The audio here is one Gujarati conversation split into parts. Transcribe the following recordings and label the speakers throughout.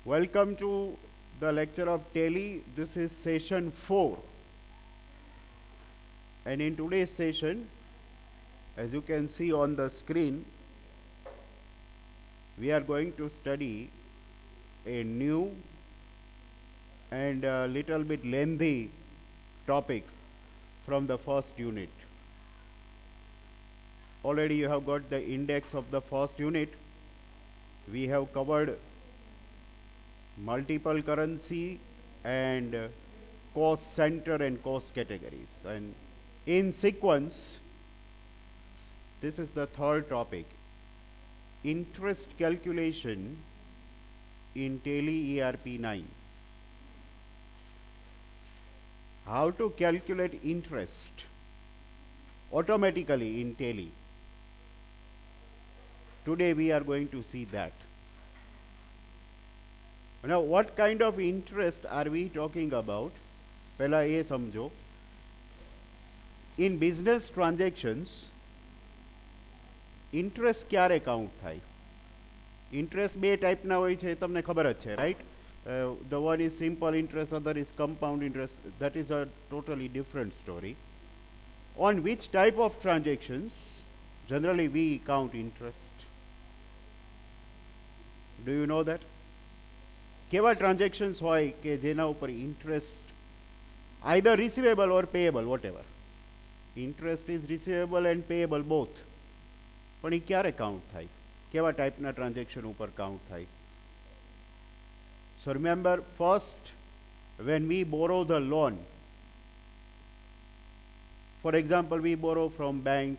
Speaker 1: Welcome to the lecture of Tally. This is session 4. And in today's session, as you can see on the screen, we are going to study a new and a little bit lengthy topic from the first unit. Already you have got the index of the first unit. We have covered multiple currency and cost center and cost categories. And in sequence, this is the third topic, interest calculation in Tally ERP 9. How to calculate interest automatically in Tally. Today we are going to see that. Now, what kind of interest are we talking about? પહેલા એ સમજો. In business transactions, interest ક્યારે count થાય? Interest બે ટાઈપના હોય છે, તમને ખબર જ છે, right? The one is simple interest, other is compound interest. That is a totally different story. On which type of transactions generally we count interest? Do you know that? કેવા ટ્રાન્ઝેક્શન્સ હોય કે જેના ઉપર interest either receivable or payable whatever interest is receivable and payable both પણ એ ક્યારે કાઉન્ટ થાય કેવા ટાઈપના ટ્રાન્ઝેક્શન ઉપર કાઉન્ટ થાય so remember first when we borrow the loan, for example we borrow from bank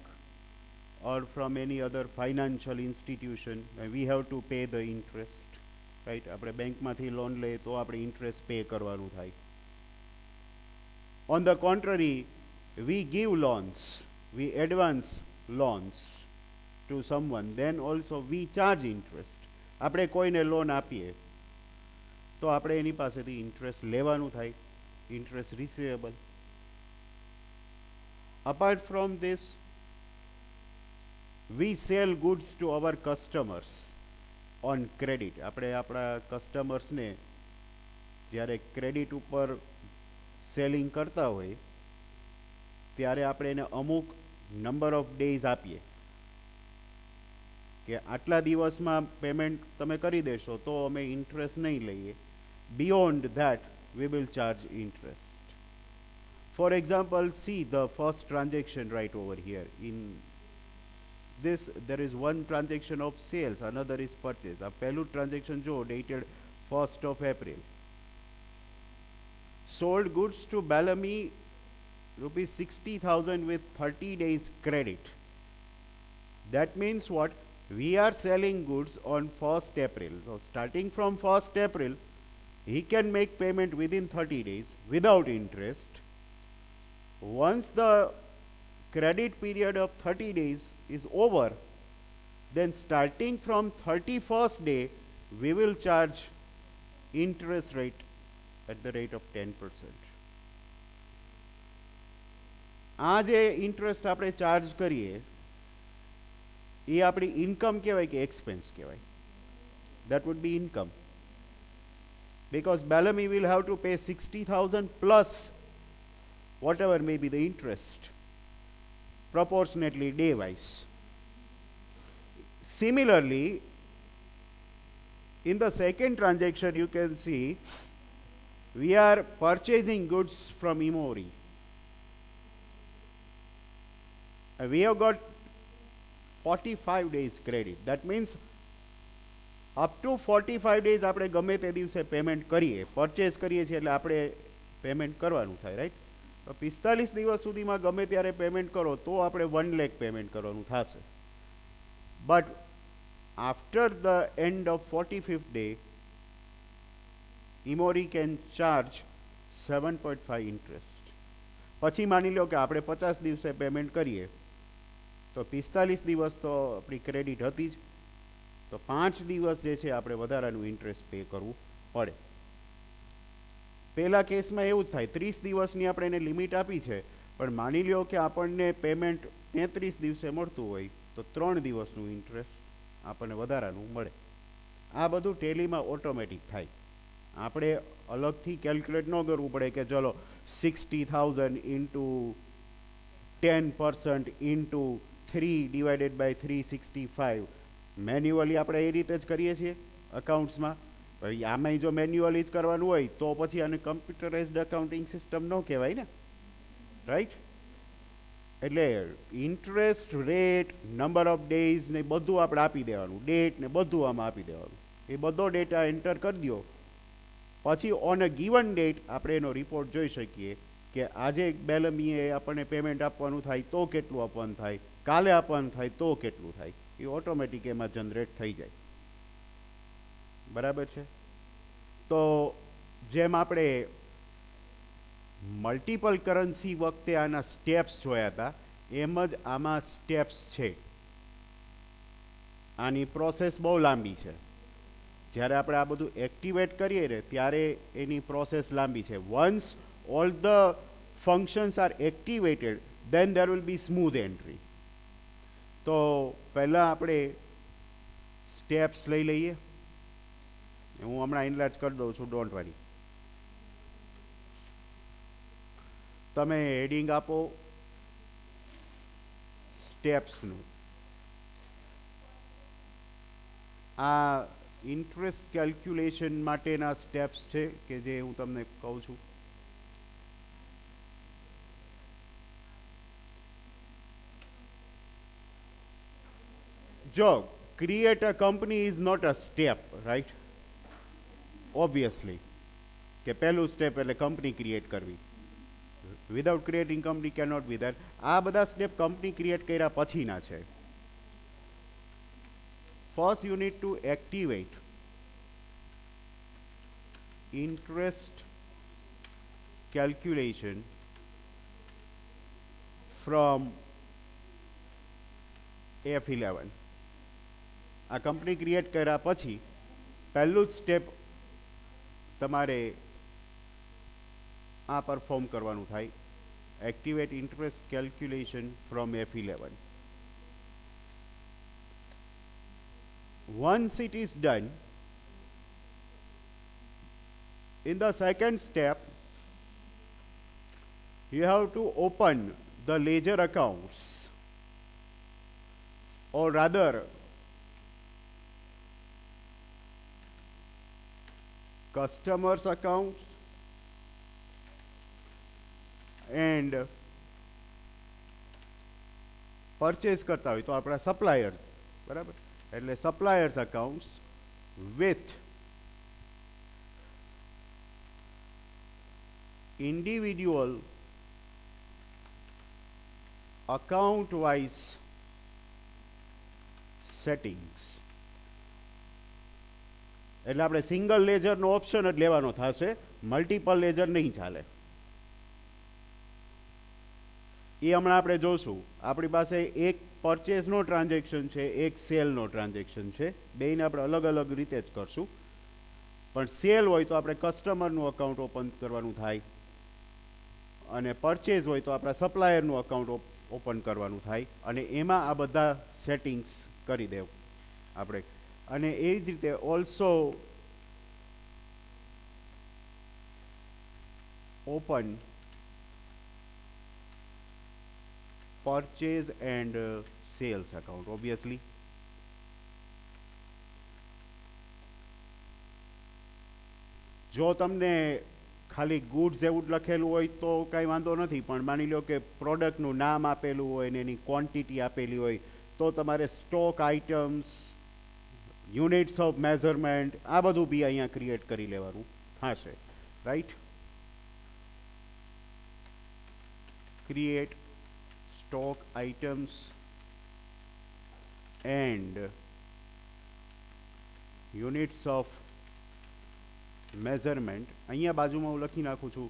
Speaker 1: or from any other financial institution, we have to pay the interest. Right આપણે બેંકમાંથી લોન લઈએ તો આપણે ઇન્ટરેસ્ટ પે કરવાનું થાય. On the contrary we give loans, we advance loans to someone, then also we charge interest. આપણે કોઈને લોન આપીએ તો આપણે એની પાસેથી ઇન્ટરેસ્ટ લેવાનું થાય, interest receivable. Apart from this V cell goods to our customers on credit. આપણે આપણા કસ્ટમર્સને જ્યારે ક્રેડિટ ઉપર સેલિંગ કરતા હોય ત્યારે આપણે એને અમુક નંબર ઓફ ડેઝ આપીએ કે આટલા દિવસમાં પેમેન્ટ તમે કરી દેશો તો અમે ઇન્ટરેસ્ટ નહીં લઈએ. Beyond that we will charge interest. For example see the first transaction right over here. In this there is one transaction of sales, another is purchase. A પહેલું transaction જો dated 1st of April. Sold goods to Bellamy rupees 60,000 with 30 days credit. That means what? We are selling goods on 1st April. So starting from 1st April, he can make payment within 30 days without interest. Once the credit period of 30 days is over, then starting from 31st day we will charge interest rate at the rate of 10%. આ જે ઇન્ટરેસ્ટ આપણે ચાર્જ કરીએ એ આપણી ઇન્કમ કહેવાય કે એક્સપેન્સ કહેવાય? That would be income, because Bellamy will have to pay 60,000 plus whatever may be the interest, proportionately day wise. Similarly, in the second transaction you can see we are purchasing goods from Emori. We have got 45 days credit. That means up to 45 days આપણે ગમે તે દિવસે પેમેન્ટ કરીએ, પરચેઝ કરીએ છીએ એટલે આપણે પેમેન્ટ કરવાનું થાય, રાઈટ? 45 દિવસ સુધીમાં ગમે ત્યારે પેમેન્ટ કરો તો આપણે 1 લાખ પેમેન્ટ કરવાનું થશે. But after the end of 45th day Emory can charge 7.5 interest. પછી માની લો કે આપણે 50 દિવસે પેમેન્ટ કરીએ તો 45 દિવસ તો આપણી ક્રેડિટ હતી જ, તો 5 દિવસ જે છે આપણે વધારાનું ઇન્ટરેસ્ટ પે કરવું પડે. પહેલા કેસમાં એવું જ થાય, 30 દિવસની આપણે એને લિમિટ આપી છે, પણ માની લ્યો કે આપણને પેમેન્ટ 33 દિવસે મળતું હોય તો 3 દિવસનું ઇન્ટરેસ્ટ આપણને વધારાનું મળે. આ બધું ટેલીમાં ઓટોમેટિક થાય. આપણે અલગથી કેલ્ક્યુલેટ ન કરવું પડે કે ચલો 60,000 ઇન્ટુ 10% ઇન્ટુ 3/365. મેન્યુઅલી આપણે એ રીતે જ કરીએ છીએ અકાઉન્ટ્સમાં. ભાઈ આમાંય જો મેન્યુઅલી જ કરવાનું હોય તો પછી આને કમ્પ્યુટરાઇઝ્ડ અકાઉન્ટિંગ સિસ્ટમ ન કહેવાય ને, રાઈટ? એટલે interest rate, number of days ને બધું આપણે આપી દેવાનું, ડેટ ને બધું આમાં આપી દેવાનું. એ બધો ડેટા એન્ટર કરી દો, પછી ઓન અ ગીવન ડેટ આપણે એનો રિપોર્ટ જોઈ શકીએ કે આજે બેલમીએ આપણને પેમેન્ટ આપવાનું થાય તો કેટલું આપવાનું થાય, કાલે આપવાનું થાય તો કેટલું થાય. એ ઓટોમેટિક એમાં જનરેટ થઈ જાય. બરાબર છે? તો જેમ આપણે મલ્ટિપલ કરન્સી વખતે આના સ્ટેપ્સ જોયા હતા, એમ જ આમાં સ્ટેપ્સ છે. આની પ્રોસેસ બહુ લાંબી છે. જ્યારે આપણે આ બધું એક્ટિવેટ કરીએ ને ત્યારે એની પ્રોસેસ લાંબી છે. Once all the functions are activated then there will be smooth entry. તો પહેલાં આપણે સ્ટેપ્સ લઈ લઈએ. હું હમણાં ઇનલાર્જ કરી દઉં છું, ડોન્ટ વરી. તમે હેડિંગ આપો સ્ટેપ્સનું. આ ઇન્ટરેસ્ટ કેલ્ક્યુલેશન માટેના સ્ટેપ્સ છે કે જે હું તમને કહું છું. જો create a company is not a step, right? Obviously કે પહેલું સ્ટેપ એટલે કંપની ક્રિએટ કરવી. Without creating company can not be there. આ બધા સ્ટેપ કંપની ક્રિએટ કર્યા પછીના છે. First you need to activate interest calculation from F11. આ કંપની ક્રિએટ કર્યા પછી પહેલું જ સ્ટેપ તમારે આ પરફોર્મ કરવાનું થાય, activate interest calculation from F11. Once it is done, in the second step, you have to open the ledger accounts, or rather, customers' accounts and purchase કરતા હોય તો આપણા સપ્લાયર્સ, બરાબર? એટલે suppliers accounts with individual account wise settings. એટલે આપણે સિંગલ લેજરનો ઓપ્શન જ લેવાનો થશે, મલ્ટિપલ લેજર નહીં ચાલે. એ હમણાં આપણે જોશું. આપણી પાસે એક પરચેસનો ટ્રાન્ઝેક્શન છે, એક સેલનો ટ્રાન્ઝેક્શન છે. બેયને આપણે અલગ અલગ રીતે જ કરશું. પણ સેલ હોય તો આપણે કસ્ટમરનું અકાઉન્ટ ઓપન કરવાનું થાય, અને પરચેઝ હોય તો આપણા સપ્લાયરનું અકાઉન્ટ ઓપન કરવાનું થાય, અને એમાં આ બધા સેટિંગ્સ કરી દેવું આપણે. અને એ જ રીતે also open purchase and sales account. Obviously જો તમને ખાલી ગુડ્સ એવું જ લખેલું હોય તો કાંઈ વાંધો નથી, પણ માની લો કે પ્રોડક્ટનું નામ આપેલું હોય ને એની ક્વોન્ટિટી આપેલી હોય તો તમારે stock items, units of measurement, આ બધું બી અહીંયા ક્રિએટ કરી લેવાનું થશે, right? Create stock items and units of measurement. અહીંયા બાજુમાં હું લખી નાખું છું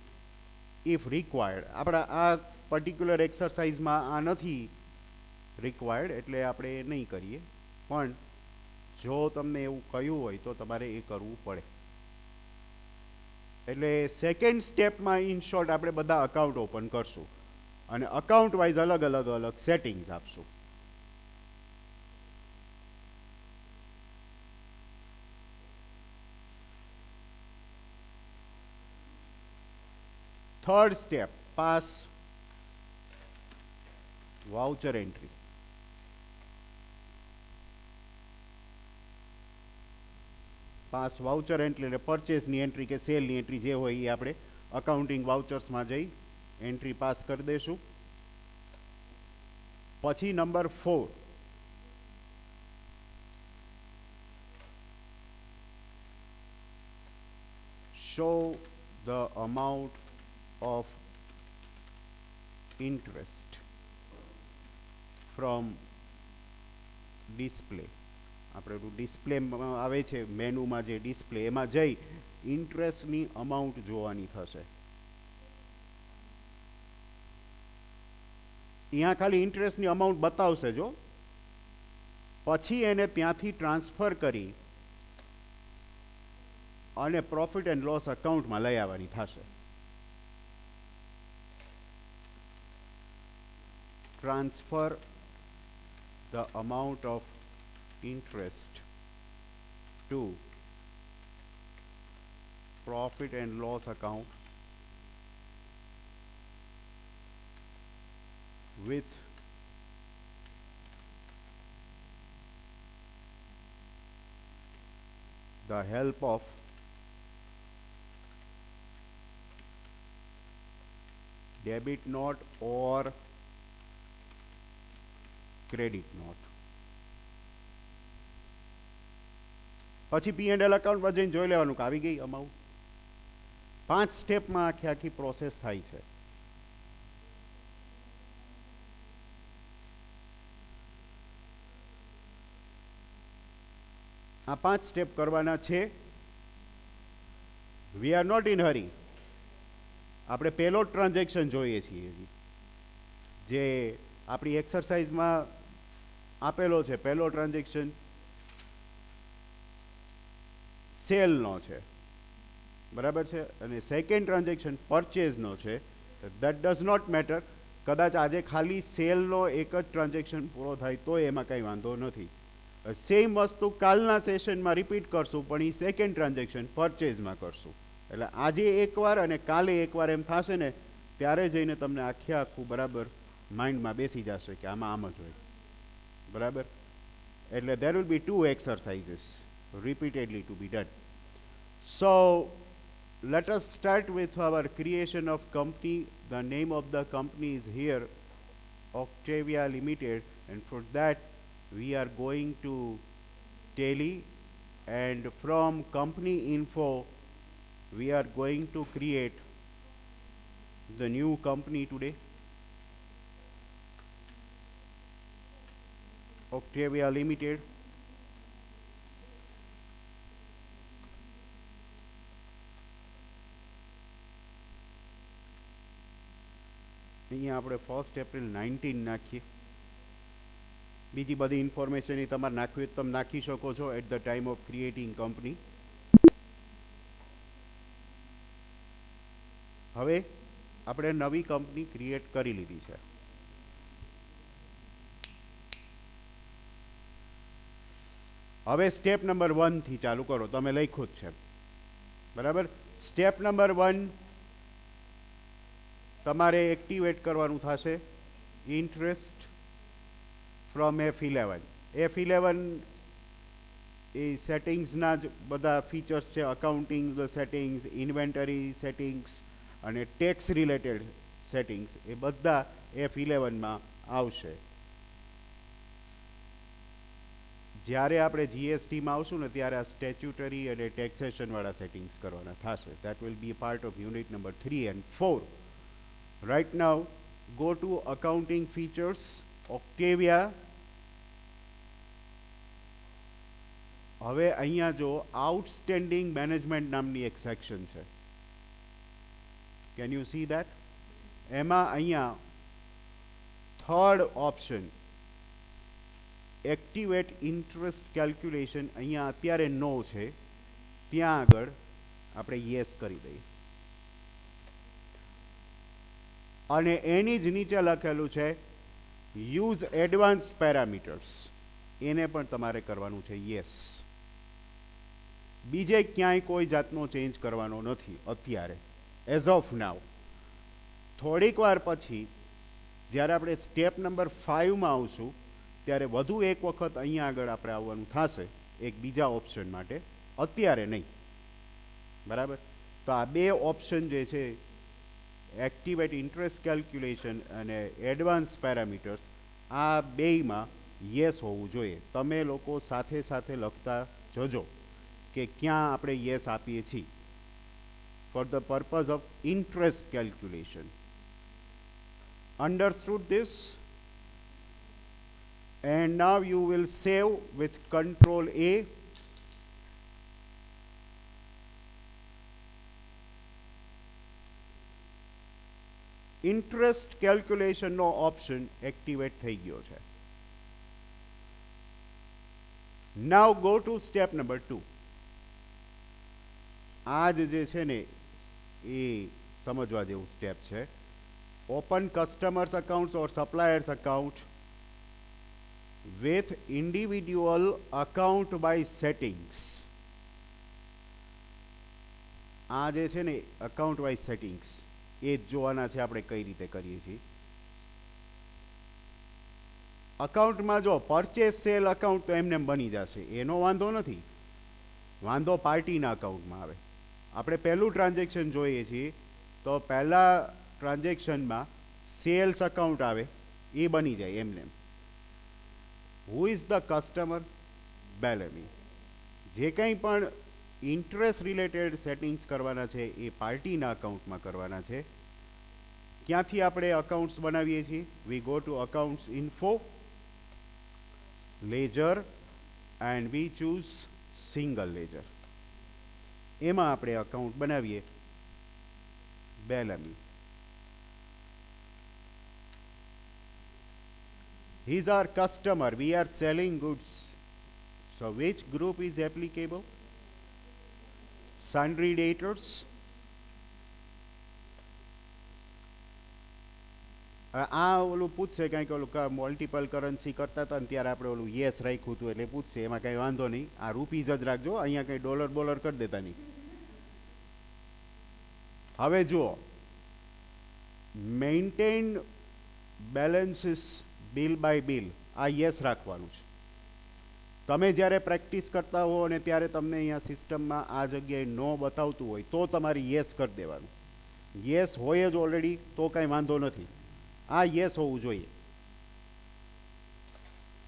Speaker 1: ઇફ રિક્વાયર્ડ. આપણા આ પર્ટિક્યુલર એક્સરસાઇઝમાં આ નથી રિક્વાયર્ડ એટલે આપણે એ નહીં કરીએ, પણ જો તમને એવું કહ્યું હોય તો તમારે એ કરવું પડે. એટલે સેકન્ડ સ્ટેપમાં ઇન શોર્ટ આપણે બધા અકાઉન્ટ ઓપન કરશું અને અકાઉન્ટ વાઇઝ અલગ અલગ અલગ સેટિંગ્સ આપશું. Third step, pass voucher entry. Pass voucher entry એટલે પરચેસની એન્ટ્રી કે સેલની એન્ટ્રી જે હોય એ આપણે અકાઉન્ટિંગ વાઉચર્સમાં જઈ એન્ટ્રી પાસ કરી દઈશું. પછી number 4, show the amount of interest from display. આપણે ડિસ્પ્લે આવે છે મેનુમાં, જે ડિસ્પ્લે એમાં જઈ ઇન્ટરેસ્ટની અમાઉન્ટ જોવાની થશે. અહીંયા ખાલી ઇન્ટરેસ્ટની અમાઉન્ટ બતાવશે જો, પછી એને ત્યાંથી ટ્રાન્સફર કરી અને પ્રોફિટ એન્ડ લોસ અકાઉન્ટમાં લઈ આવવાની થશે. Transfer the amount of interest to profit and loss account with the help of debit note or credit note. પછી P&L અકાઉન્ટમાં જઈને જોઈ લેવાનું કે આવી ગઈ અમાઉન્ટ. 5 સ્ટેપમાં આખી પ્રોસેસ થાય છે. આ 5 સ્ટેપ કરવાના છે. વી આર નોટ ઇન હરી. આપણે પહેલો ટ્રાન્ઝેક્શન જોઈએ છીએ જે આપણી એક્સરસાઇઝમાં આપેલો છે. પહેલો ટ્રાન્ઝેક્શન સેલનો છે, બરાબર છે, અને સેકન્ડ ટ્રાન્ઝેક્શન પરચેઝનો છે. That does not matter. કદાચ આજે ખાલી સેલનો એક જ ટ્રાન્ઝેક્શન પૂરો થાય તો એમાં કંઈ વાંધો નથી. સેમ વસ્તુ કાલના સેશનમાં રિપીટ કરશું, પણ એ સેકન્ડ ટ્રાન્ઝેક્શન પરચેઝમાં કરશું. એટલે આજે એકવાર અને કાલે એકવાર એમ થશે ને, ત્યારે જઈને તમને આખું બરાબર માઇન્ડમાં બેસી જશે કે આમાં આમ જ હોય, બરાબર. એટલે there will be 2 exercises repeatedly to be done. So let us start with our creation of company. The name of the company is here, Octavia Limited, and for that we are going to Tally, and from company info we are going to create the new company today, Octavia Limited. અહીંયા આપણે 1 એપ્રિલ 19 નાખીએ. બીજી બધી ઇન્ફોર્મેશન એ તમારે નાખવી હોય તમે નાખી શકો છો at the time of creating company. હવે આપણે નવી કંપની ક્રિએટ કરી લીધી છે. હવે સ્ટેપ નંબર 1 થી ચાલુ કરો. તમે લખ્યું જ છે, બરાબર. સ્ટેપ નંબર 1, તમારે એક્ટિવેટ કરવાનું થશે ઇન્ટરેસ્ટ ફ્રોમ F11. F11 એ સેટિંગ્સના જ બધા ફીચર્સ છે. અકાઉન્ટિંગ સેટિંગ્સ, ઇન્વેન્ટરી સેટિંગ્સ અને ટેક્સ રિલેટેડ સેટિંગ્સ એ બધા F11માં આવશે. જ્યારે આપણે જીએસટીમાં આવશું ને ત્યારે આ સ્ટેચ્યુટરી અને ટેક્સેશનવાળા સેટિંગ્સ કરવાના થશે. That will be part of unit number 3 and 4. Right now, go to accounting features, Octavia. હવે અહીંયા જો આઉટસ્ટેન્ડિંગ મેનેજમેન્ટ નામની એક સેક્શન છે. Can you see that? એમાં અહીંયા third option activate interest calculation, અહીંયા અત્યારે નો છે, ત્યાં આગળ આપણે યસ કરી દઈએ. અને એની જ નીચે લખેલું છે યુઝ એડવાન્સ પેરામીટર્સ, એને પણ તમારે કરવાનું છે યસ. બીજે ક્યાંય કોઈ જાતનો ચેન્જ કરવાનો નથી અત્યારે, એઝ ઓફ નાવ. થોડીક વાર પછી જ્યારે આપણે સ્ટેપ નંબર 5માં આવશું ત્યારે વધુ એક વખત અહીંયા આગળ આપણે આવવાનું થશે એક બીજા ઓપ્શન માટે, અત્યારે નહીં. બરાબર? તો આ બે ઓપ્શન જે છે, એક્ટિવેટ ઇન્ટરેસ્ટ કેલ્ક્યુલેશન અને એડવાન્સ પેરામીટર્સ, આ બેયમાં યસ હોવું જોઈએ. તમે લોકો સાથે સાથે લખતા જજો કે ક્યાં આપણે યસ આપીએ છીએ. For the purpose of interest calculation. Understood this? And now you will save with Control A. Interest calculation નો ઓપ્શન એક્ટિવેટ થઈ ગયો છે. Now go to step number 2. આ જે છે ને એ સમજવા જેવું સ્ટેપ છે. Open customers accounts or suppliers account with individual account by settings. આ જે છે ને account by settings એ જ જોવાના છે આપણે કઈ રીતે કરીએ છીએ. અકાઉન્ટમાં જો પરચેસ સેલ અકાઉન્ટ તો એમને બની જશે, એનો વાંધો નથી. વાંધો પાર્ટીના અકાઉન્ટમાં આવે. આપણે પહેલું ટ્રાન્ઝેક્શન જોઈએ છીએ તો પહેલા ટ્રાન્ઝેક્શનમાં સેલ્સ અકાઉન્ટ આવે, એ બની જાય એમને. Who is the customer? Bellamy. જે કંઈ પણ ઇન્ટરેસ્ટ રિલેટેડ સેટિંગ્સ કરવાના છે એ પાર્ટીના અકાઉન્ટમાં કરવાના છે. ક્યાંથી આપણે અકાઉન્ટ્સ બનાવીએ છીએ? We go to accounts info, ledger and we choose single ledger. એમાં આપણે અકાઉન્ટ બનાવીએ બેલેમી. He is our customer. We are selling goods. So which group is applicable? Sundry debtors. આ ઓલું પૂછશે કંઈક ઓલું મલ્ટિપલ કરન્સી કરતા હતા ને ત્યારે આપણે ઓલું યસ રાખ્યું હતું એટલે પૂછશે, એમાં કંઈ વાંધો નહીં. આ રૂપીઝ જ રાખજો, અહીંયા કંઈ ડોલર બોલર કરી દેતા નહીં. હવે જુઓ, maintain balances bill by bill, આ યસ રાખવાનું છે. તમે જ્યારે પ્રેક્ટિસ કરતા હો અને ત્યારે તમને અહીંયા સિસ્ટમમાં આ જગ્યાએ નો બતાવતું હોય તો તમારે યસ કરી દેવાનું. યસ હોય જ ઓલરેડી તો કાંઈ વાંધો નથી. આ યસ હોવું જોઈએ.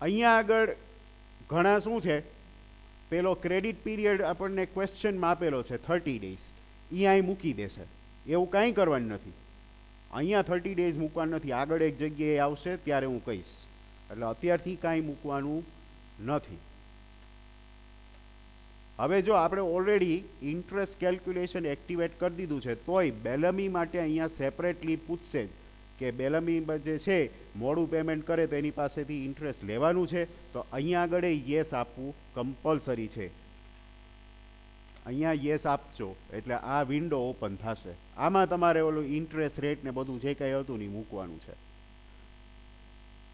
Speaker 1: અહીંયા આગળ ઘણા શું છે, પેલો ક્રેડિટ પીરિયડ આપણને ક્વેશ્ચનમાં આપેલો છે 30 days, એ અહીં મૂકી દેશે. એવું કાંઈ કરવાનું નથી. અહીંયા 30 days મૂકવાનું નથી, આગળ એક જગ્યાએ આવશે ત્યારે હું કહીશ. એટલે અત્યારથી કાંઈ મૂકવાનું નથી. હવે જો આપણે ઓલરેડી ઇન્ટરેસ્ટ કેલ્ક્યુલેશન એક્ટિવેટ કરી દીધું છે તોય બેલેમી માટે અહીંયા સેપરેટલી પૂછશે જ કે બેલેમી જે છે મોડું પેમેન્ટ કરે તો એની પાસેથી ઇન્ટરેસ્ટ લેવાનું છે. તો અહીંયા આગળ યસ આપવું કમ્પલસરી છે. અહીંયા યસ આપજો એટલે આ વિન્ડો ઓપન થશે. આમાં તમારે ઓલું ઇન્ટરેસ્ટ રેટ ને બધું જે કંઈ હતું ને મૂકવાનું છે.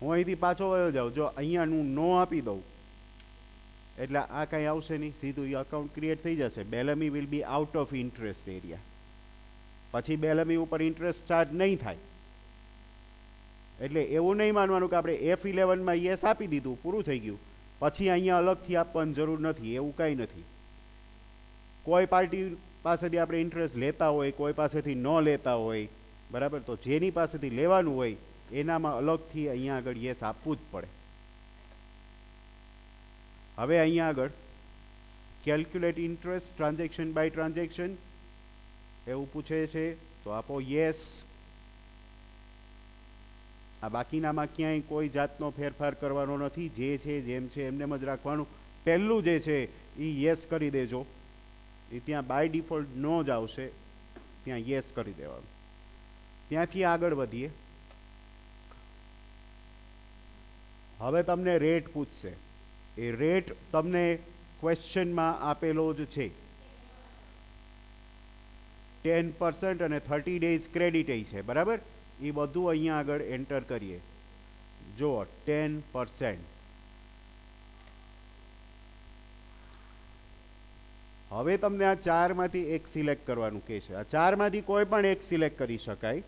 Speaker 1: હું અહીંથી પાછો વયો જાઉં, જો અહીંયાનું નો આપી દઉં એટલે આ કાંઈ આવશે નહીં, સીધું એ અકાઉન્ટ ક્રિએટ થઈ જશે. Bellamy will be out of interest area. પછી બેલેમી ઉપર ઇન્ટરેસ્ટ ચાર્જ નહીં થાય. એટલે એવું નહીં માનવાનું કે આપણે F11માં યસ આપી દીધું, પૂરું થઈ ગયું, પછી અહીંયા અલગથી આપવાની જરૂર નથી. એવું કાંઈ નથી. કોઈ પાર્ટી પાસેથી આપણે ઇન્ટરેસ્ટ લેતા હોય, કોઈ પાસેથી ન લેતા હોય, બરાબર, તો જેની પાસેથી લેવાનું હોય એનામાં અલગથી અહીંયા આગળ યસ આપવું જ પડે. હવે અહીંયા આગળ calculate interest transaction by transaction એવું પૂછે છે તો આપો યસ. આ બાકીનામાં ક્યાંય કોઈ જાતનો ફેરફાર કરવાનો નથી. જે છે જેમ છે એમને જ રાખવાનું. પહેલું જે છે એ યસ કરી દેજો. એ ત્યાં બાય ડિફોલ્ટ નો જ આવશે, ત્યાં યસ કરી દેવાનું. ત્યાંથી આગળ વધીએ. હવે તમને રેટ પૂછશે. એ રેટ તમને ક્વેશ્ચનમાં આપેલો જ છે. 10% અને 30 days ક્રેડિટ છે, બરાબર. એ બધું અહીંયા આગળ એન્ટર કરીએ. જુઓ 10%. હવે તમને આ ચારમાંથી એક સિલેક્ટ કરવાનું કહે છે. આ ચારમાંથી કોઈ પણ એક સિલેક્ટ કરી શકાય.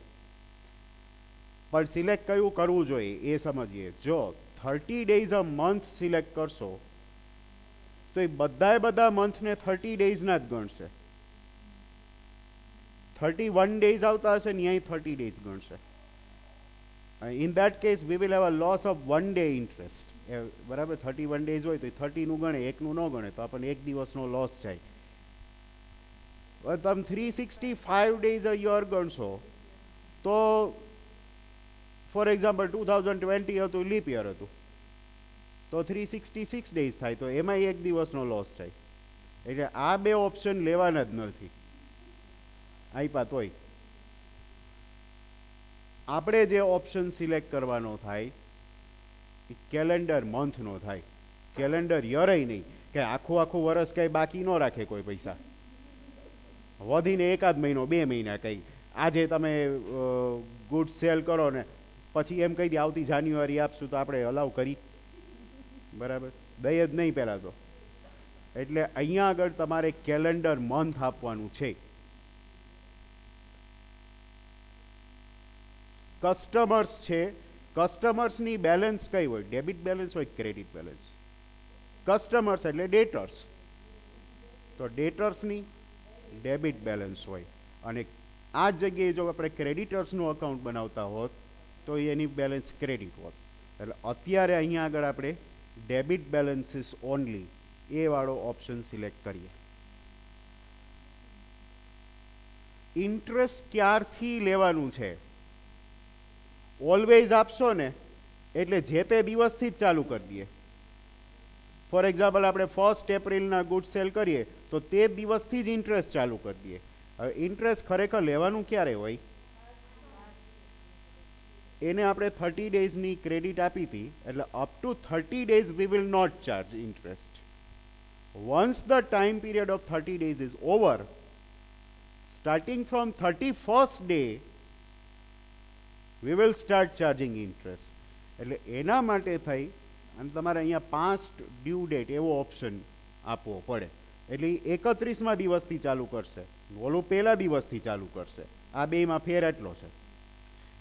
Speaker 1: પણ સિલેક્ટ કયું કરવું જોઈએ એ સમજીએ. જો 30 days અ મંથ સિલેક્ટ કરશો તો એ બધા મંથને 30 daysના જ ગણશે. 31 days આવતા હશે ને અહીં 30 days ગણશે. In that case we will have a loss of 1 day interest. બરાબર, 31 days હોય તો 30નું ગણે, એકનું ન ગણે તો આપણને એક દિવસનો લોસ જાય. તમે 365 days અ યર ગણશો તો ફોર એક્ઝામ્પલ 2020 હતું, લીપ યર હતું, તો 366 days થાય, તો એમાં એક દિવસનો લોસ થાય. એટલે આ બે ઓપ્શન લેવાના જ નથી આપ્યા તોય. આપણે જે ઓપ્શન સિલેક્ટ કરવાનો થાય એ કેલેન્ડર મંથનો થાય, કેલેન્ડર યર નહીં, કે આખું વર્ષ કંઈ બાકી ન રાખે કોઈ પૈસા, વધીને એકાદ મહિનો 2 મહિના કંઈ. આજે તમે ગુડ સેલ કરો ને પછી એમ કહી દે આવતી જાન્યુઆરી આપશું, તો આપણે અલાવ કરી? બરાબર, દઈએ જ નહીં પહેલાં તો. એટલે અહીંયા આગળ તમારે કેલેન્ડર મંથ આપવાનું છે. કસ્ટમર્સ છે, કસ્ટમર્સની બેલેન્સ કઈ હોય? ડેબિટ બેલેન્સ હોય, ક્રેડિટ બેલેન્સ? કસ્ટમર્સ એટલે ડેટર્સ, તો ડેટર્સની ડેબિટ બેલેન્સ હોય. અને આ જગ્યાએ જો આપણે ક્રેડિટર્સનું અકાઉન્ટ બનાવતા હોત તો એની બેલેન્સ ક્રેડિટ હોત. એટલે અત્યારે અહીંયા આગળ આપણે ડેબિટ બેલેન્સ ઇઝ ઓનલી એ વાળો ઓપ્શન સિલેક્ટ કરીએ. ઇન્ટરેસ્ટ ક્યારથી લેવાનું છે? ઓલવેઝ આપશો ને એટલે જે તે દિવસથી જ ચાલુ કરી દઈએ. ફોર એક્ઝામ્પલ આપણે 1 એપ્રિલના ગુડ સેલ કરીએ તો તે દિવસથી જ ઇન્ટરેસ્ટ ચાલુ કરી દઈએ. હવે ઇન્ટરેસ્ટ ખરેખર લેવાનું ક્યારે હોય? એને આપણે 30 daysની ક્રેડિટ આપી હતી, એટલે up to 30 days we will not charge interest. Once the time period of 30 days is over, starting from 31st day we will start charging interest. એટલે એના માટે થઈ અને તમારે અહીંયા પાસ્ટ ડ્યુ ડેટ એવો ઓપ્શન આપવો પડે. એટલે 31મા દિવસથી ચાલુ કરશે, ઓલું પહેલા દિવસથી ચાલુ કરશે. આ બેમાં ફેર એટલો છે.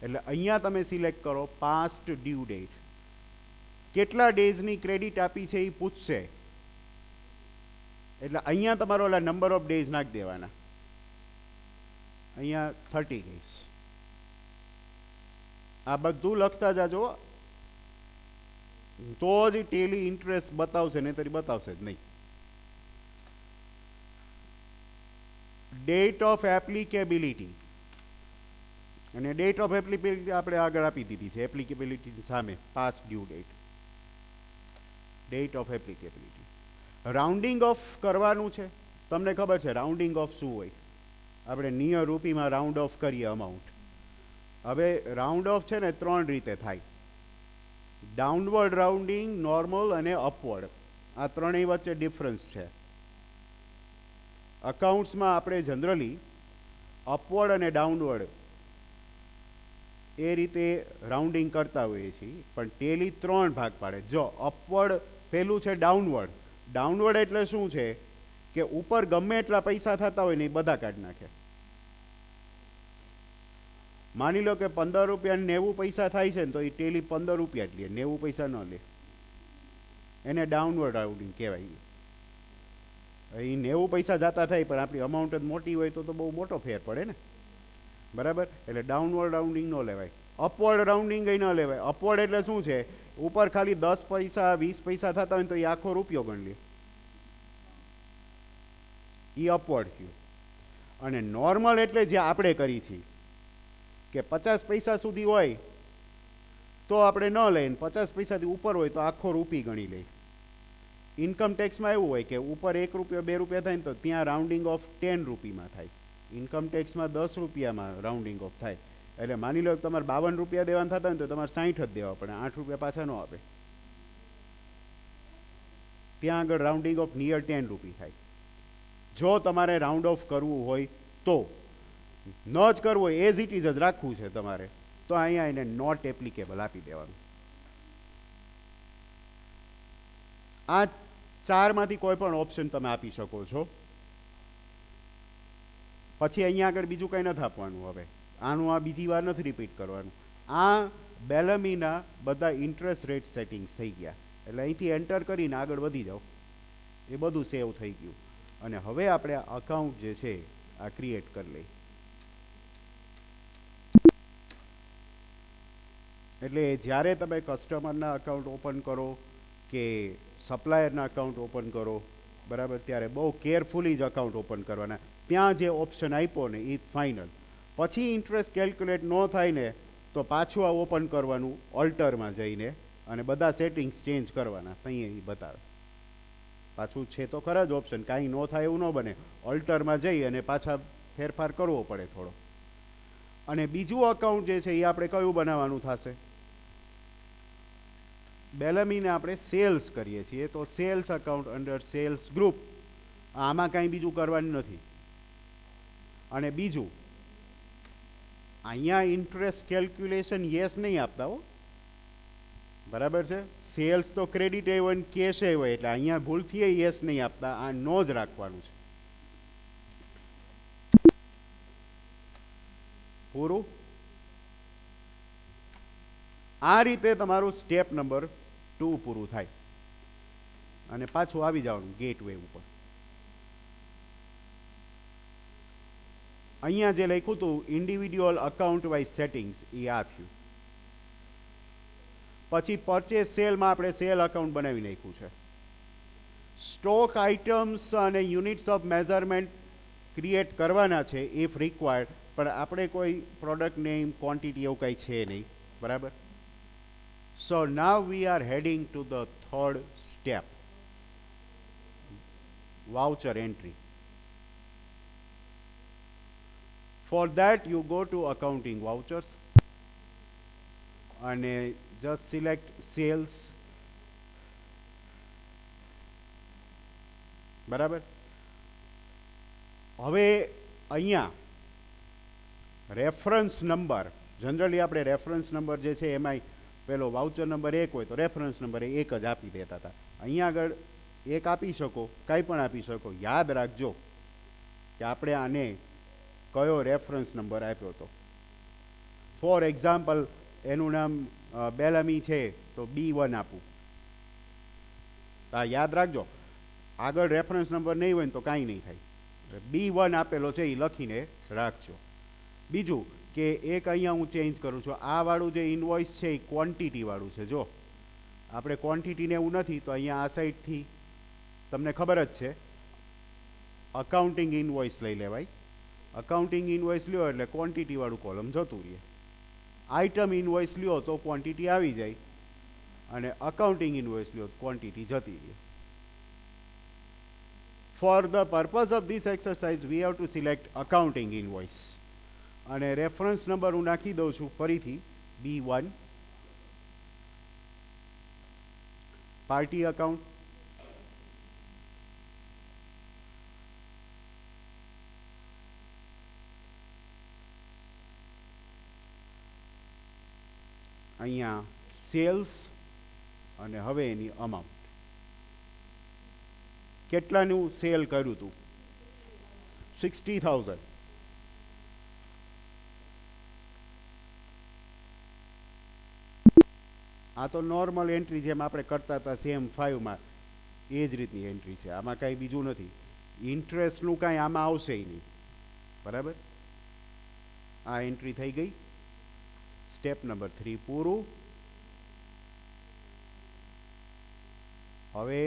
Speaker 1: એટલે અહીંયા તમે સિલેક્ટ કરો પાસ્ટ ડ્યુ ડેટ. કેટલા ડેઝની ક્રેડિટ આપી છે એ પૂછશે, એટલે અહીંયા તમારો ઓલા નંબર ઓફ ડેઝ નાખી દેવાના. અહીંયા 30 days. આ બધું લખતા જાજો, તો જ ટેલી ઇન્ટરેસ્ટ બતાવશે, નહીંતર બતાવશે જ નહીં. ડેટ ઓફ એપ્લિકેબિલિટી, અને ડેટ ઓફ એપ્લિકેબિલિટી આપણે આગળ આપી દીધી છે. એપ્લિકેબિલિટીની સામે past due date, date of applicability. Rounding off કરવાનું છે. તમને ખબર છે રાઉન્ડિંગ ઓફ શું હોય? આપણે નિયર રૂપીમાં રાઉન્ડ ઓફ કરીએ અમાઉન્ટ. હવે રાઉન્ડ ઓફ છે ને 3 રીતે થાય: ડાઉનવર્ડ રાઉન્ડિંગ, નોર્મલ અને અપવર્ડ. આ ત્રણેય વચ્ચે ડિફરન્સ છે. અકાઉન્ટ્સમાં આપણે જનરલી અપવર્ડ અને ડાઉનવર્ડ એ રીતે રાઉન્ડિંગ કરતા હોઈએ છીએ, પણ ટેલી 3 ભાગ પાડે. જો અપવર્ડ, પહેલું છે ડાઉનવર્ડ. ડાઉનવર્ડ એટલે શું છે કે ઉપર ગમે એટલા પૈસા થતા હોય ને એ બધા કાઢી નાખે. માની લો કે 15 રૂપિયા 90 પૈસા થાય છે ને તો એ ટેલી 15 રૂપિયા જ લે, 90 પૈસા ન લે. એને ડાઉનવર્ડ રાઉન્ડિંગ કહેવાય. એ 90 પૈસા જતા થાય પણ આપણી અમાઉન્ટ જ મોટી હોય તો બહુ મોટો ફેર પડે ને. બરાબર, એટલે ડાઉનવર્ડ રાઉન્ડિંગ ન લેવાય. અપવર્ડ રાઉન્ડિંગ ન લેવાય. અપવર્ડ એટલે શું છે? ઉપર ખાલી 10 પૈસા 20 પૈસા થતા હોય તો એ આખો રૂપિયો ગણી લે, એ અપવર્ડ થયું. અને નોર્મલ એટલે જે આપણે કરી છીએ કે 50 પૈસા સુધી હોય તો આપણે ન લઈએ, 50 પૈસાથી ઉપર હોય તો આખો રૂપી ગણી લે. ઇન્કમ ટેક્સમાં એવું હોય કે ઉપર 1 રૂપિયો 2 રૂપિયા થાય ને તો ત્યાં રાઉન્ડિંગ ઓફ 10 રૂપીમાં થાય. ઇન્કમ ટેક્સમાં 10 રૂપિયામાં રાઉન્ડિંગ ઓફ થાય. એટલે માની લો કે તમારે 52 રૂપિયા દેવાના થતા હોય તો તમારે 60 જ દેવા પડે, 8 રૂપિયા પાછા ન આપે. ત્યાં આગળ રાઉન્ડિંગ ઓફ નિયર 10 રૂપી થાય. જો તમારે રાઉન્ડ ઓફ કરવું હોય તો, ન જ કરવું હોય એઝ ઇટ ઇઝ જ રાખવું છે તમારે, તો અહીંયા એને નોટ એપ્લિકેબલ આપી દેવાનું. આ 4માંથી કોઈ પણ ઓપ્શન તમે આપી શકો છો. પછી અહીંયા આગળ બીજું કંઈ નથી આપવાનું. હવે આનું આ બીજી વાર નથી રિપીટ કરવાનું. આ બેલમીના બધા ઇન્ટરેસ્ટ રેટ સેટિંગ્સ થઈ ગયા. એટલે અહીંથી એન્ટર કરીને આગળ વધી જાઓ, એ બધું સેવ થઈ ગયું. અને હવે આપણે આ અકાઉન્ટ જે છે આ ક્રિએટ કરી લઈએ. એટલે જ્યારે તમે કસ્ટમરના અકાઉન્ટ ઓપન કરો કે સપ્લાયરના અકાઉન્ટ ઓપન કરો, બરાબર, ત્યારે બહુ કેરફુલી જ અકાઉન્ટ ઓપન કરવાના. ત્યાં જે ઓપ્શન આપ્યો ને એ ફાઇનલ. પછી ઇન્ટરેસ્ટ કેલ્ક્યુલેટ ન થાય ને તો પાછું આ ઓપન કરવાનું ઓલ્ટરમાં જઈને અને બધા સેટિંગ્સ ચેન્જ કરવાના. ત્યાં એ બતાવે પાછું છે તો ખરા જ ઓપ્શન, કાંઈ ન થાય એવું ન બને. ઓલ્ટરમાં જઈ અને પાછા ફેરફાર કરવો પડે થોડો. અને બીજું અકાઉન્ટ જે છે એ આપણે કયું બનાવવાનું થશે? બેલમીને આપણે સેલ્સ કરીએ છીએ, તો sales account under sales group. આમાં કાંઈ બીજું કરવાનું નથી. અને બીજું, અહીંયા ઇન્ટરેસ્ટ કેલ્ક્યુલેશન યસ નહીં આપતા હો, બરાબર છે. સેલ્સ તો ક્રેડિટ એ હોય કેશ એ હોય, એટલે અહીંયા ભૂલથી યસ નહીં આપતા, આ નો જ રાખવાનું છે. પૂરું. આ રીતે તમારું સ્ટેપ નંબર 2 પૂરું થાય અને પાછું આવી જવાનું ગેટવે ઉપર. અહીંયા જે લખ્યું હતું ઇન્ડિવિડ્યુઅલ અકાઉન્ટ વાઇઝ સેટિંગ્સ, એ આ થયું. પછી પરચેસ સેલમાં આપણે સેલ અકાઉન્ટ બનાવી નાખ્યું છે. સ્ટોક આઇટમ્સ અને યુનિટ્સ ઓફ મેઝરમેન્ટ ક્રિએટ કરવાના છે ઇફ રિક્વાયર્ડ, પણ આપણે કોઈ પ્રોડક્ટ નેમ ક્વોન્ટિટી એવું કંઈ છે નહીં, બરાબર. So now we are heading to the third step, voucher entry. For that you go to accounting vouchers and just select sales, બરાબર. હવે અહીંયા રેફરન્સ નંબર, જનરલી આપણે રેફરન્સ નંબર જે છે એમાં પેલો વાઉચર નંબર 1 હોય તો રેફરન્સ નંબર 1 જ આપી દેતા હતા. અહીંયા આગળ 1 આપી શકો, કાંઈ પણ આપી શકો. યાદ રાખજો કે આપણે આને કયો રેફરન્સ નંબર આપ્યો હતો. ફોર એક્ઝામ્પલ, એનું નામ બેલમી છે તો B1 આપું. યાદ રાખજો, આગળ રેફરન્સ નંબર નહીં હોય ને તો કાંઈ નહીં થાય. B1 આપેલો છે એ લખીને રાખજો. બીજું કે એક અહીંયા હું ચેન્જ કરું છું, આ વાળું જે ઇનવોઇસ છે એ ક્વોન્ટિટી વાળું છે. જો આપણે ક્વોન્ટિટીને એવું નથી તો અહીંયા આ સાઈડથી તમને ખબર જ છે અકાઉન્ટિંગ ઇનવોઇસ લઈ લેવાય. અકાઉન્ટિંગ ઇનવોઇસ લ્યો એટલે ક્વોન્ટિટી વાળું કોલમ જતું રહે. આઇટમ ઇનવોઇસ લ્યો તો ક્વોન્ટિટી આવી જાય અને અકાઉન્ટિંગ ઇનવોઇસ લ્યો તો ક્વોન્ટિટી જતી રહે. For the purpose of this exercise we have to select accounting invoice અને રેફરન્સ નંબર હું નાખી દઉં છું ફરીથી B1. પાર્ટી અકાઉન્ટ, અહીંયા સેલ્સ અને હવે એની અમાઉન્ટ. કેટલાનું સેલ કર્યું હતું? 60,000. આ તો નોર્મલ એન્ટ્રી જેમ આપણે કરતા હતા સેમ 5માં એ જ રીતની એન્ટ્રી છે. આમાં કાંઈ બીજું નથી. ઇન્ટરેસ્ટનું કાંઈ આમાં આવશે નહીં, બરાબર. આ એન્ટ્રી થઈ ગઈ. સ્ટેપ નંબર 3 પૂરું. હવે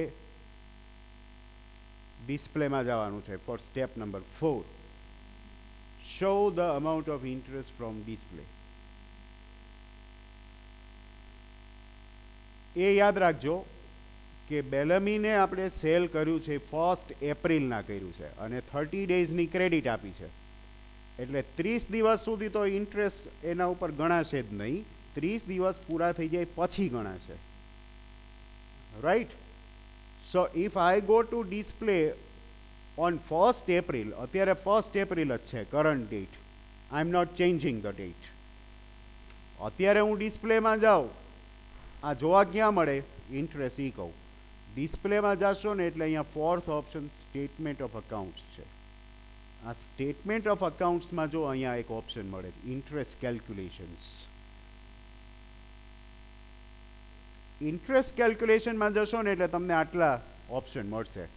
Speaker 1: ડિસ્પ્લેમાં જવાનું છે for step number 4. Show the amount of interest from display. એ યાદ રાખજો કે બેલમીને આપણે સેલ કર્યું છે 1 એપ્રિલના કર્યું છે અને 30 ડેઝની ક્રેડિટ આપી છે. એટલે 30 દિવસ સુધી તો ઇન્ટરેસ્ટ એના ઉપર ગણાશે જ નહીં. 30 દિવસ પૂરા થઈ જાય પછી ગણાશે, right. So if I go to display on 1st April, અત્યારે 1st April જ છે current date, I am not changing the date. અત્યારે હું ડિસ્પ્લેમાં જાઉં, આ જોવા ક્યાં મળે? ઇન્ટરેસ્ટ ઈ કહું. ડિસ્પ્લેમાં જશો ને એટલે અહીંયા 4th option statement of accounts છે. આ સ્ટેટમેન્ટ ઓફ અકાઉન્ટ્સમાં જો અહીંયા એક ઓપ્શન મળે છે ઇન્ટરેસ્ટ કેલ્ક્યુલેશન્સ. ઇન્ટરેસ્ટ કેલ્ક્યુલેશનમાં જશો ને એટલે તમને આટલા ઓપ્શન મળશે.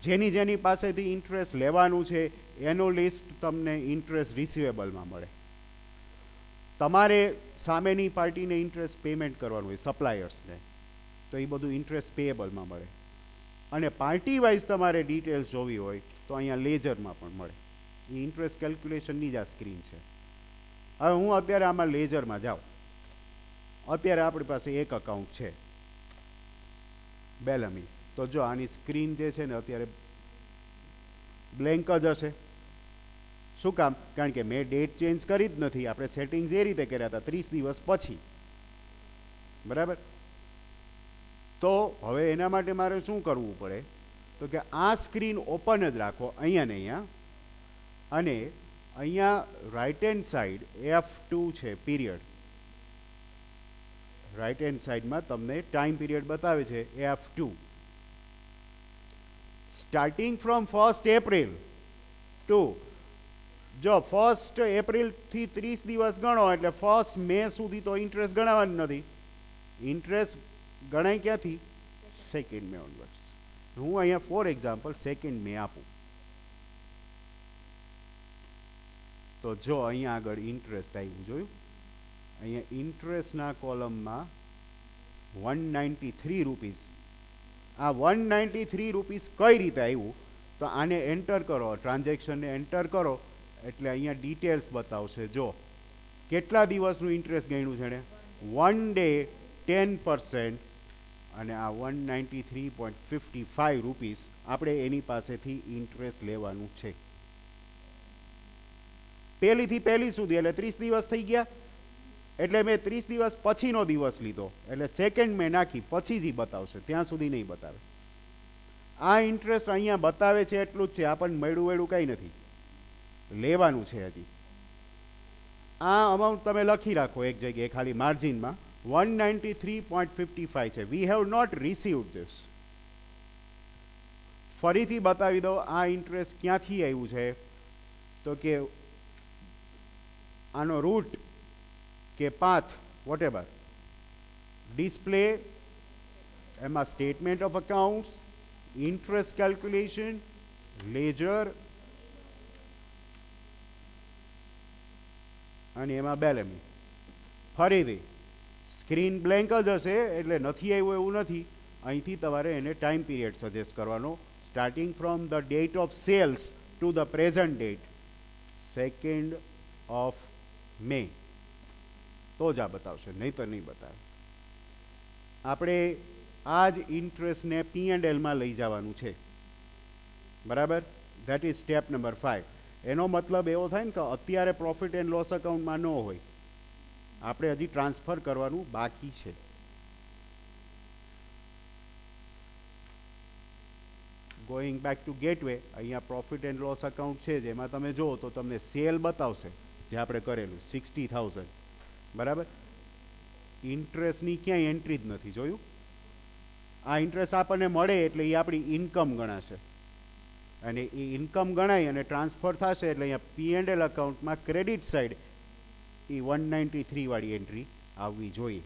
Speaker 1: જેની જેની પાસેથી ઇન્ટરેસ્ટ લેવાનું છે એનું લિસ્ટ તમને ઇન્ટરેસ્ટ રિસીવેબલમાં મળે. તમારે સામેની પાર્ટીને ઇન્ટરેસ્ટ પેમેન્ટ કરવાનું હોય, સપ્લાયર્સને, તો એ બધું ઇન્ટરેસ્ટ પેએબલમાં મળે. અને પાર્ટી વાઇઝ તમારે ડિટેલ્સ જોવી હોય તો અહીંયા લેજરમાં પણ મળે. એ ઇન્ટરેસ્ટ કેલ્ક્યુલેશનની જ આ સ્ક્રીન છે. હવે હું અત્યારે આમાં લેજરમાં જાઉં. અત્યારે આપણી પાસે એક અકાઉન્ટ છે બેલમી. તો જો આની સ્ક્રીન જે છે ને અત્યારે બ્લેન્ક જ હશે. શું કામ? કારણ કે મેં ડેટ ચેન્જ કરી જ નથી. આપણે સેટિંગ્સ એ રીતે કર્યા હતા 30 દિવસ પછી. બરાબર. તો હવે એના માટે મારે શું કરવું પડે? તો કે આ સ્ક્રીન ઓપન જ રાખો અહીંયા ને અહીંયા, અને અહીંયા રાઇટ હેન્ડ સાઈડ F2 છે, પીરિયડ. રાઇટ હેન્ડ સાઈડમાં તમને ટાઈમ પીરિયડ બતાવે છે F2. Starting from 1 April two, જો 1 એપ્રિલથી 30 દિવસ ગણો એટલે 1 મે સુધી તો ઇન્ટરેસ્ટ ગણાવવાનું નથી. ઇન્ટરેસ્ટ ગણાય ક્યાંથી? 2 મે ઓનવર્ડ્સ. હું અહીંયા ફોર એક્ઝામ્પલ 2 મે આપું તો જો અહીંયા આગળ ઇન્ટરેસ્ટ આવ્યું, જોયું? અહીંયા ઇન્ટરેસ્ટના કોલમમાં 193 રૂપીસ. આ 193 રૂપીસ કઈ રીતે આવ્યું? તો આને એન્ટર કરો, ટ્રાન્ઝેક્શનને એન્ટર કરો એટલે અહીંયા ડિટેલ્સ બતાવશે. જો કેટલા દિવસનું ઇન્ટરેસ્ટ ગણ્યું છે ને, 1 ડે 10%, અને આ 193.55 રૂપીસ આપણે એની પાસેથી ઇન્ટરેસ્ટ લેવાનું છે. પહેલીથી પહેલી સુધી એટલે 30 દિવસ થઈ ગયા. એટલે મેં 30 દિવસ પછીનો દિવસ લીધો એટલે 2 મે નાખી, પછી જ બતાવશે, ત્યાં સુધી નહીં બતાવે. આ ઇન્ટરેસ્ટ અહીંયા બતાવે છે એટલું જ છે. આપણને મળ્યું વેડું કંઈ નથી, લેવાનું છે હજી. આ અમાઉન્ટ તમે લખી રાખો એક જગ્યાએ ખાલી માર્જિનમાં, 193.55 છે. We have not received this. ફરીથી બતાવી દો આ ઇન્ટરેસ્ટ ક્યાંથી આવ્યું છે. તો કે આનો રૂટ કે પાથ વોટેવર ડિસ્પ્લે, એમાં statement of accounts, interest calculation, ledger, અને એમાં બેલેમી. ફરીથી સ્ક્રીન બ્લેન્ક જ હશે એટલે નથી આવ્યું એવું નથી. અહીંથી તમારે એને ટાઈમ પીરિયડ સજેસ્ટ કરવાનો. Starting from the date of sales to the present date 2 May, તો જ આ બતાવશે, નહીં તો નહીં બતાવે. આપણે આ જ ઇન્ટરેસ્ટને P&Lમાં લઈ જવાનું છે. બરાબર. That is step number 5. એનો મતલબ એવો થાય ને કે અત્યારે પ્રોફિટ એન્ડ લોસ અકાઉન્ટમાં ન હોય, આપણે હજી ટ્રાન્સફર કરવાનું બાકી છે. ગોઈંગ બેક ટુ ગેટવે, અહીંયા પ્રોફિટ એન્ડ લોસ અકાઉન્ટ છે, જેમાં તમે જુઓ તો તમને સેલ બતાવશે જે આપણે કરેલું 60,000. બરાબર. ઇન્ટરેસ્ટની ક્યાંય એન્ટ્રી જ નથી, જોયું? આ ઇન્ટરેસ્ટ આપણને મળે એટલે એ આપણી ઇન્કમ ગણાશે, અને એ ઇન્કમ ગણાય અને ટ્રાન્સફર થશે એટલે અહીંયા P&L અકાઉન્ટમાં ક્રેડિટ સાઈડ એ 193 વાળી એન્ટ્રી આવવી જોઈએ.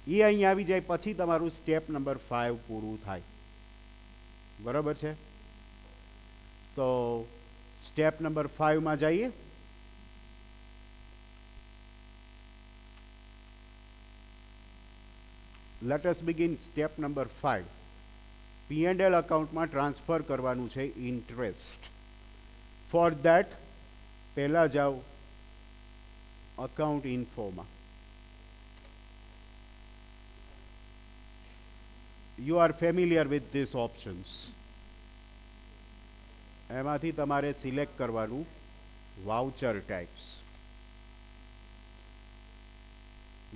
Speaker 1: એ અહીં આવી જાય પછી તમારું સ્ટેપ નંબર 5 પૂરું થાય. બરાબર છે. તો સ્ટેપ નંબર 5માં જઈએ. Let us begin step number 5. P&L અકાઉન્ટમાં ટ્રાન્સફર કરવાનું છે ઇન્ટરેસ્ટ. ફોર ધેટ પહેલા જાઓ અકાઉન્ટ ઇન્ફોમાં. You are familiar with this options. એમાંથી તમારે સિલેક્ટ કરવાનું voucher types.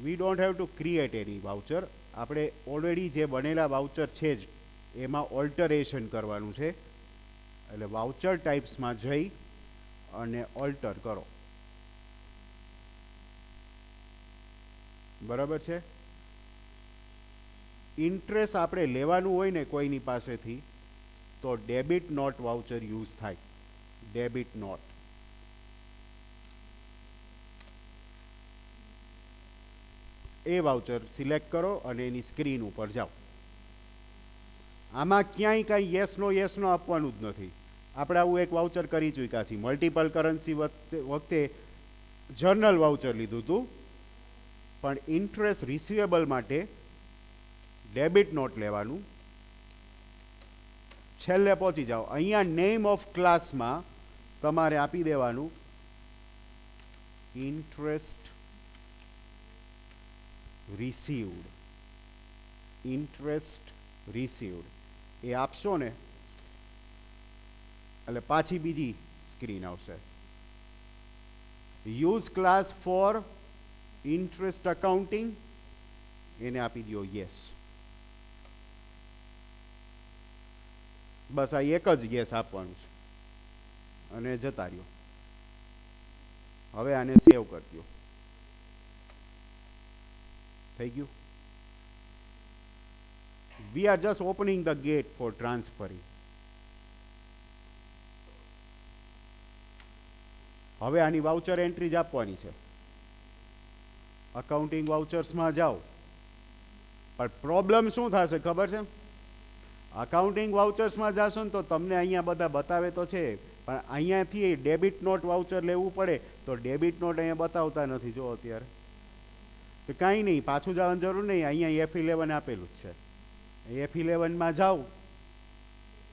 Speaker 1: We don't have to create any voucher. આપણે ઓલરેડી જે બનેલા વાઉચર છે જ એમાં ઓલ્ટરેશન કરવાનું છે. એટલે વાઉચર ટાઈપ્સમાં જઈ અને ઓલ્ટર કરો. બરાબર છે. ઇન્ટરેસ્ટ આપણે લેવાનું હોય ને કોઈની પાસેથી તો ડેબિટ નોટ વાઉચર યુઝ થાય. Debit note. એ વાઉચર સિલેક્ટ કરો અને એની સ્ક્રીન ઉપર જાઓ. આમાં ક્યાંય કાંઈ યસ નો આપવાનું જ નથી. આપણે આવું એક વાઉચર કરી ચૂક્યા છીએ. મલ્ટિપલ કરન્સી વખતે જર્નલ વાઉચર લીધું હતું, પણ ઇન્ટરેસ્ટ રિસીવેબલ માટે ડેબિટ નોટ લેવાનું. છેલ્લે પહોંચી જાઓ. અહીંયા નેમ ઓફ ક્લાસમાં તમારે આપી દેવાનું ઇન્ટરેસ્ટ રિસીવ્ડ. ઇન્ટરેસ્ટ રિસીવ્ડ એ આપશો ને એટલે પાછી બીજી સ્ક્રીન આવશે. Use class for interest accounting, એને આપી દો યસ. બસ આ એક જ યસ આપવાનું છે અને જતા રહ્યો. હવે આને સેવ કરી દો. થઈ ગયું. We are just opening the gate for transferring. હવે આની વાઉચર એન્ટ્રી જ આપવાની છે. અકાઉન્ટિંગ વાઉચર્સમાં જાઓ. પણ પ્રોબ્લેમ શું થશે ખબર છે? અકાઉન્ટિંગ વાઉચર્સમાં જાશો ને તો તમને અહીંયા બધા બતાવે તો છે, પણ અહીંયાથી ડેબિટ નોટ વાઉચર લેવું પડે તો ડેબિટ નોટ અહીંયા બતાવતા નથી. જો અત્યારે તો કાંઈ નહીં, પાછું જવાની જરૂર નહીં. અહીંયા F11 આપેલું જ છે. F11માં જાઓ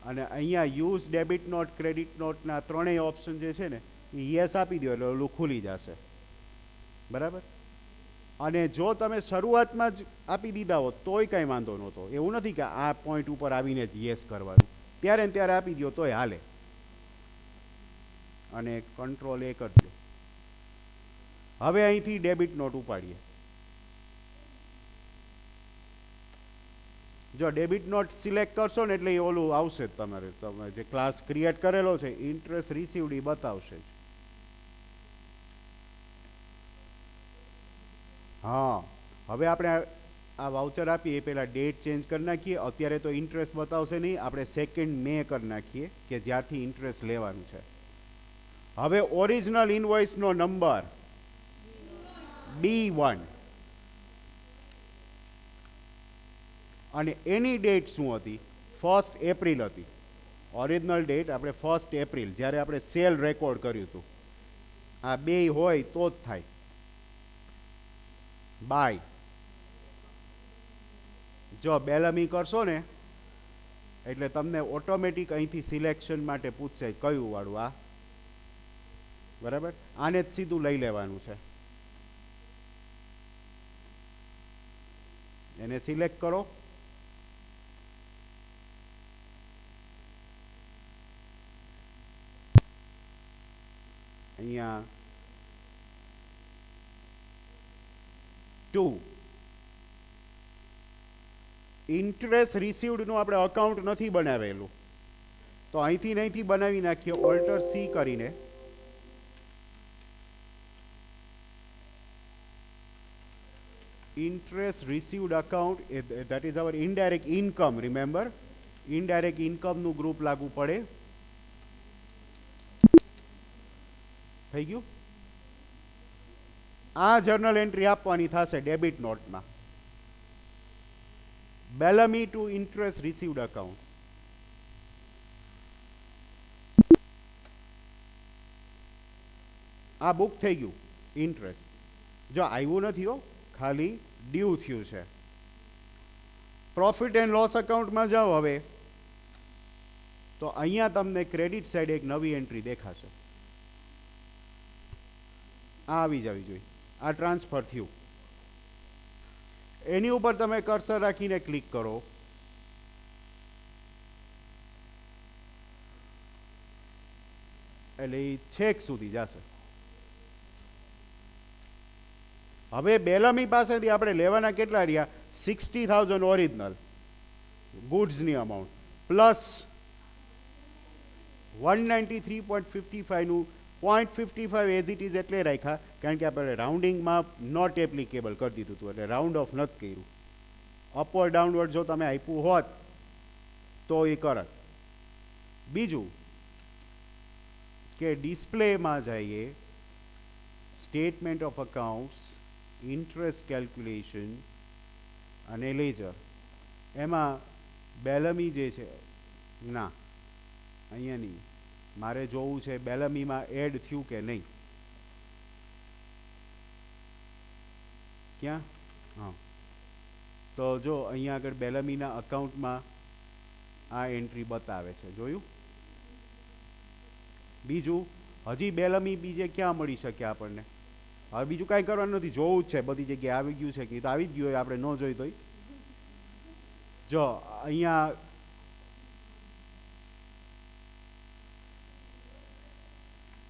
Speaker 1: અને અહીંયા યુઝ ડેબિટ નોટ, ક્રેડિટ નોટના ત્રણેય ઓપ્શન જે છે ને એ યસ આપી દો એટલે ઓલું ખુલી જશે. બરાબર. અને જો તમે શરૂઆતમાં જ આપી દીધા હોત તોય કાંઈ વાંધો નહોતો. એવું નથી કે આ પોઈન્ટ ઉપર આવીને જ યસ કરવાનું. ત્યારે ને ત્યારે આપી દો તોય હાલે. અને કંટ્રોલ એ કરજો. હવે અહીંથી ડેબિટ નોટ ઉપાડીએ. જો ડેબિટ નોટ સિલેક્ટ કરશો ને એટલે એ ઓલું આવશે જ તમારે. તમે જે ક્લાસ ક્રિએટ કરેલો છે ઇન્ટરેસ્ટ રિસીવ્ડ એ બતાવશે જ. હા, હવે આપણે આ વાઉચર આપીએ એ પહેલાં ડેટ ચેન્જ કરી નાખીએ. અત્યારે તો ઇન્ટરેસ્ટ બતાવશે નહીં, આપણે 2 મે કરી નાખીએ કે જ્યારથી ઇન્ટરેસ્ટ લેવાનું છે. હવે ઓરિજિનલ ઇનવોઇસનો નંબર B1 અને એની ડેટ શું હતી? 1 એપ્રિલ હતી. ઓરિજિનલ ડેટ આપણે 1 એપ્રિલ જ્યારે આપણે સેલ રેકોર્ડ કર્યું હતું. આ બે હોય તો જ થાય. બાય જો બેલમી કરશો ને એટલે તમને ઓટોમેટિક અહીંથી સિલેક્શન માટે પૂછશે કયું વાળું આ. બરાબર. આને જ સીધું લઈ લેવાનું છે. એને સિલેક્ટ કરો. અહીંયા 2 ઇન્ટરેસ્ટ રિસીવ્ડ નું આપણે અકાઉન્ટ નથી બનાવેલું તો અહીંથી બનાવી નાખીએ. ઓલ્ટર C કરીને interest received account, that is our indirect income. Remember, indirect income નું ગ્રુપ લાગુ પડે. થઈ ગયું. આ જર્નલ એન્ટ્રી આપવાની થશે ડેબિટ નોટમાં. બેલમી ટુ ઇન્ટરેસ્ટ રિસીવ્ડ અકાઉન્ટ. આ બુક થઈ ગયું ઇન્ટરેસ્ટ. જો આવ્યું નથી હો, ખાલી ડ્યુ થયું છે. પ્રોફિટ એન્ડ લોસ અકાઉન્ટમાં જાઓ હવે તો અહીંયા તમને ક્રેડિટ સાઈડ એક નવી એન્ટ્રી દેખાશે. આ આવી જવી જોઈએ. આ ટ્રાન્સફર થયું. એની ઉપર તમે કર્સર રાખીને ક્લિક કરો એટલે એ છેક સુધી જશે. હવે બેલમી પાસેથી આપણે લેવાના કેટલા રહ્યા? 60,000 ઓરિજિનલ ગુડ્સની અમાઉન્ટ પ્લસ 193.55 નું 0.55 એઝ ઇટ ઇઝ એટલે રાખ્યા કારણ કે આપણે રાઉન્ડિંગમાં નોટ એપ્લિકેબલ કરી દીધું હતું એટલે રાઉન્ડ ઓફ નથી કર્યું. અપવર્ડ ડાઉનવર્ડ જો તમે આપ્યું હોત તો એ કરત. બીજું કે ડિસ્પ્લેમાં જઈએ, statement of accounts, interest calculation અને લેજર. એમાં બેલમી જે છે, ના અહીંયા નહીં, મારે જોવું છે બેલમીમાં એડ થયું કે નહીં. ક્યાં? હા, તો જો અહીંયા આગળ બેલમીના અકાઉન્ટમાં આ એન્ટ્રી બતાવે છે, જોયું? બીજું, હજી બેલમી બીજે ક્યાં મળી શકે આપણને? હવે બીજું કાંઈ કરવાનું નથી, જોવું જ છે બધી જગ્યાએ આવી ગયું છે કે તો આવી જ ગયું હોય, આપણે ન જોઈ તોય. જો અહીંયા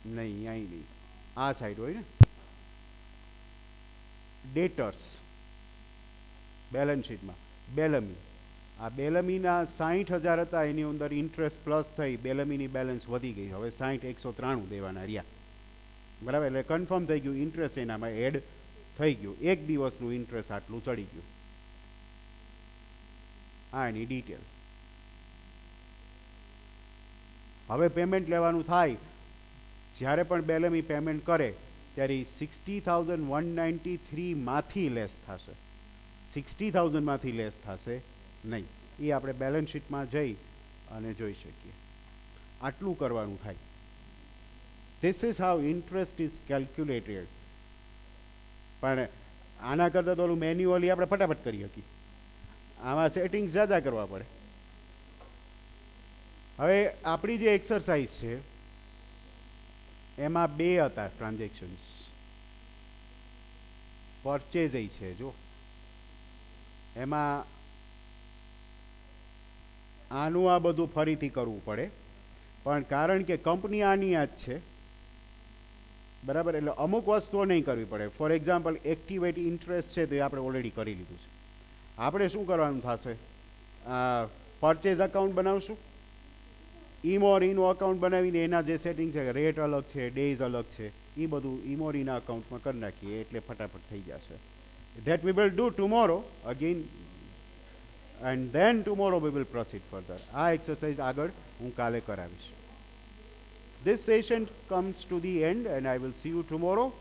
Speaker 1: નહીં, અહીં નહીં, આ સાઈડ હોય ને ડેટર્સ બેલેન્સ શીટમાં બેલમી. આ બેલમીના 60,000 હતા, એની અંદર ઇન્ટરેસ્ટ પ્લસ થઈ બેલમીની બેલેન્સ વધી ગઈ, હવે 60,193 દેવાના રહ્યા. બરાબર, એટલે કન્ફર્મ થઈ ગયું ઇન્ટરેસ્ટ એનામાં એડ થઈ ગયું, એક દિવસનું ઇન્ટરેસ્ટ આટલું ચડી ગયું. આ એની ડિટેલ. હવે પેમેન્ટ લેવાનું થાય, જ્યારે પણ બેલમી પેમેન્ટ કરે ત્યારે 60,193 માંથી લેસ થશે, 60,000 માંથી લેસ થશે નહીં. એ આપણે બેલેન્સ શીટમાં જઈ અને જોઈ શકીએ. આટલું કરવાનું થાય. This is how interest is calculated. પણ આના કરતાં તો ઓલું મેન્યુઅલી આપણે ફટાફટ કરી શકીએ, આમાં સેટિંગ્સ જ્યાદા કરવા પડે. હવે આપણી જે એક્સરસાઇઝ છે એમાં 2 હતા ટ્રાન્ઝેક્શન્સ, પરચેઝ છે. જો એમાં આનું આ બધું ફરીથી કરવું પડે, પણ કારણ કે કંપની આની આ જ છે, બરાબર, એટલે અમુક વસ્તુઓ નહીં કરવી પડે. ફોર એક્ઝામ્પલ, એક્ટિવેટ ઇન્ટરેસ્ટ છે તો એ આપણે ઓલરેડી કરી લીધું છે. આપણે શું કરવાનું થશે? પરચેઝ અકાઉન્ટ બનાવશું, ઈમોરીનું અકાઉન્ટ બનાવીને એના જે સેટિંગ છે, રેટ અલગ છે, ડેઝ અલગ છે, એ બધું ઈમોરીના અકાઉન્ટમાં કરી નાખીએ એટલે ફટાફટ થઈ જશે. That we will do tomorrow again, and then tomorrow we will proceed further. આ એક્સરસાઇઝ આગળ હું કાલે કરાવીશ. This session comes to the end and I will see you tomorrow.